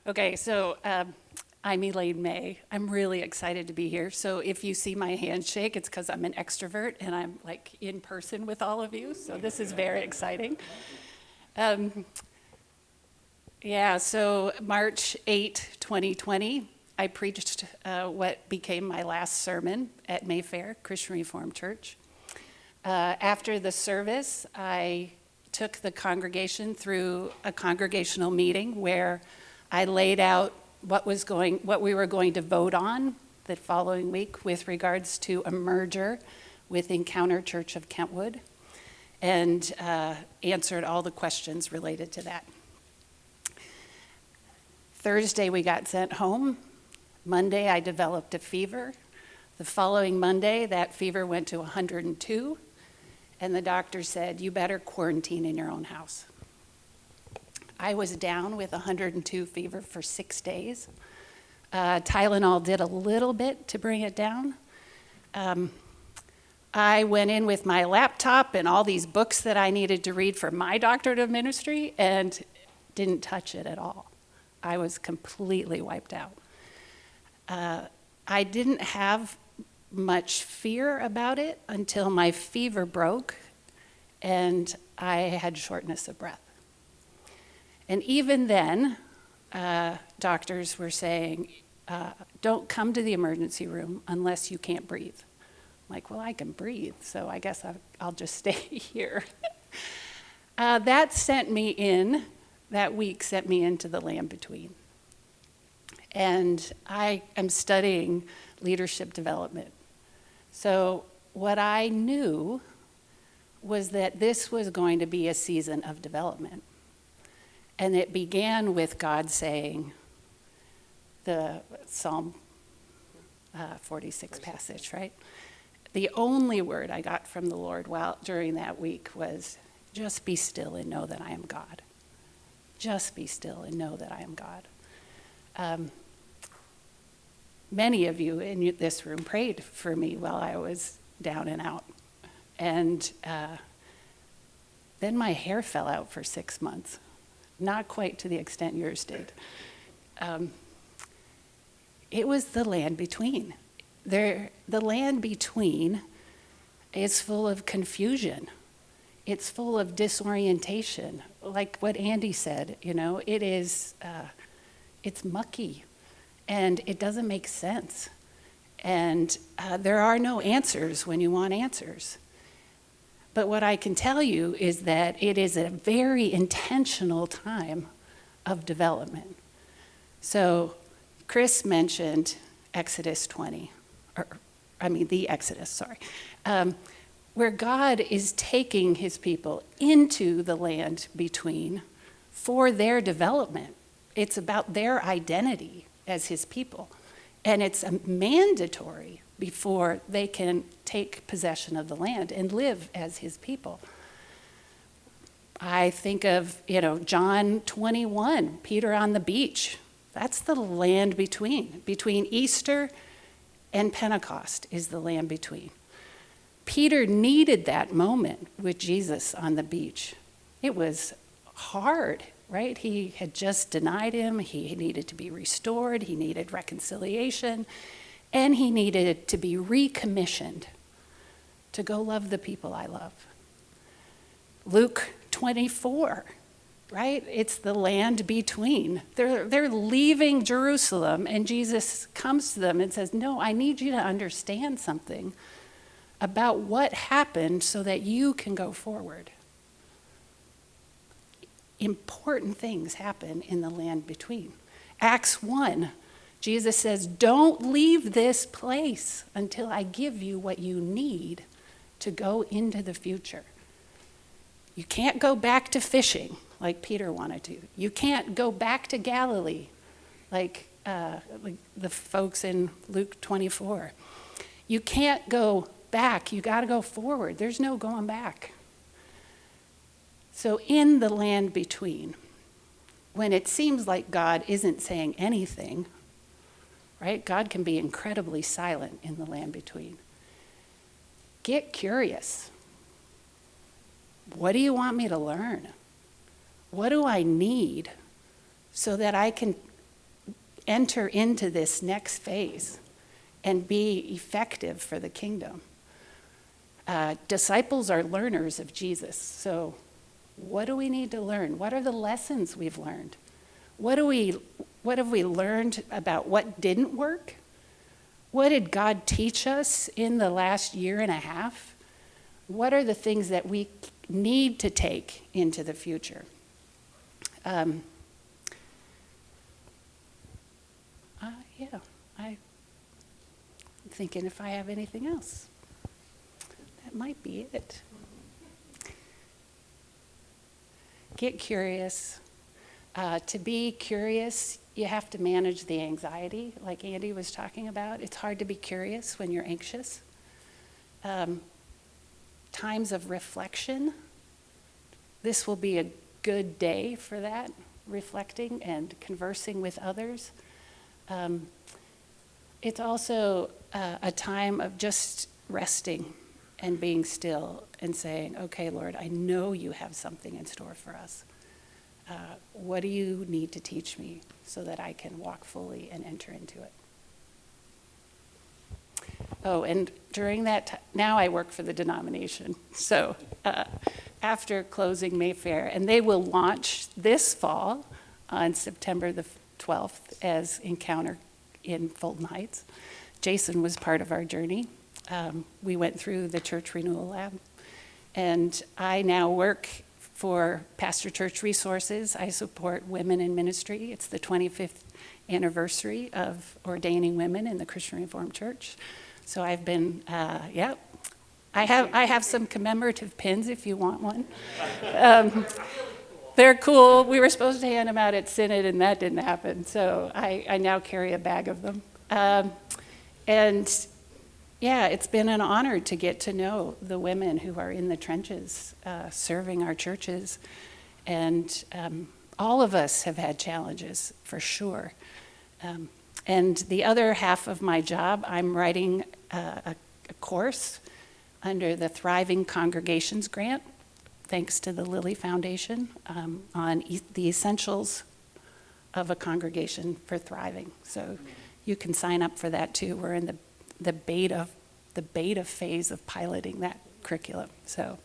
Okay, so I'm Elaine May. I'm really excited to be here. So if you see my hand shake, it's because I'm an extrovert and I'm like in person with all of you. So this is very exciting. So March 8, 2020, I preached what became my last sermon at Mayfair Christian Reformed Church. After the service, I took the congregation through a congregational meeting where I laid out what we were going to vote on the following week with regards to a merger with Encounter Church of Kentwood, and answered all the questions related to that. Thursday, we got sent home. Monday, I developed a fever. The following Monday, that fever went to 102, and the doctor said, "You better quarantine in your own house." I was down with 102 fever for 6 days. Tylenol did a little bit to bring it down. I went in with my laptop and all these books that I needed to read for my doctorate of ministry and didn't touch it at all. I was completely wiped out. I didn't have much fear about it until my fever broke and I had shortness of breath. And even then, doctors were saying, don't come to the emergency room unless you can't breathe. I'm like, well, I can breathe, so I guess I'll just stay here. That week sent me into the land between. And I am studying leadership development. So what I knew was that this was going to be a season of development. And it began with God saying, the Psalm 46 passage, right? The only word I got from the Lord during that week was, just be still and know that I am God. Just be still and know that I am God. Many of you in this room prayed for me while I was down and out. And then my hair fell out for 6 months. Not quite to the extent yours did. It was the land between. The land between is full of confusion. It's full of disorientation. Like what Andy said, it's mucky and it doesn't make sense. And there are no answers when you want answers. But what I can tell you is that it is a very intentional time of development. So Chris mentioned Exodus 20, the Exodus, where God is taking his people into the land between for their development. It's about their identity as his people. And it's mandatory before they can take possession of the land and live as his people. I think of, John 21, Peter on the beach. That's the land between. Between Easter and Pentecost is the land between. Peter needed that moment with Jesus on the beach. It was hard, right? He had just denied him. He needed to be restored. He needed reconciliation. And he needed to be recommissioned to go love the people I love. Luke 24, right? It's the land between. They're leaving Jerusalem, and Jesus comes to them and says, no, I need you to understand something about what happened so that you can go forward. Important things happen in the land between. Acts 1, Jesus says, don't leave this place until I give you what you need to go into the future. You can't go back to fishing like Peter wanted to. You can't go back to Galilee like the folks in Luke 24. You can't go back. You got to go forward. There's no going back. So in the land between, when it seems like God isn't saying anything, right? God can be incredibly silent in the land between. Get curious. What do you want me to learn? What do I need so that I can enter into this next phase and be effective for the kingdom. Disciples are learners of Jesus. So what do we need to learn? What are the lessons we've learned? What have we learned about what didn't work? What did God teach us in the last year and a half? What are the things that we need to take into the future? I'm thinking if I have anything else. That might be it. Get curious. To be curious, you have to manage the anxiety, like Andy was talking about. It's hard to be curious when you're anxious. Times of reflection. This will be a good day for that, reflecting and conversing with others. It's also a time of just resting and being still and saying, okay, Lord, I know you have something in store for us. What do you need to teach me so that I can walk fully and enter into it? Oh, and during that now I work for the denomination. So after closing Mayfair, and they will launch this fall on September the 12th as Encounter in Fulton Heights. Jason was part of our journey. We went through the Church Renewal Lab. And I now work for Pastor Church Resources. I support women in ministry. It's the 25th anniversary of ordaining women in the Christian Reformed Church. So I've been, I have some commemorative pins if you want one. They're cool. We were supposed to hand them out at Synod, and that didn't happen. So I now carry a bag of them. It's been an honor to get to know the women who are in the trenches serving our churches. And all of us have had challenges, for sure. And the other half of my job, I'm writing a course under the Thriving Congregations Grant, thanks to the Lilly Foundation, on the essentials of a congregation for thriving. So you can sign up for that too. We're in the beta phase of piloting that curriculum. So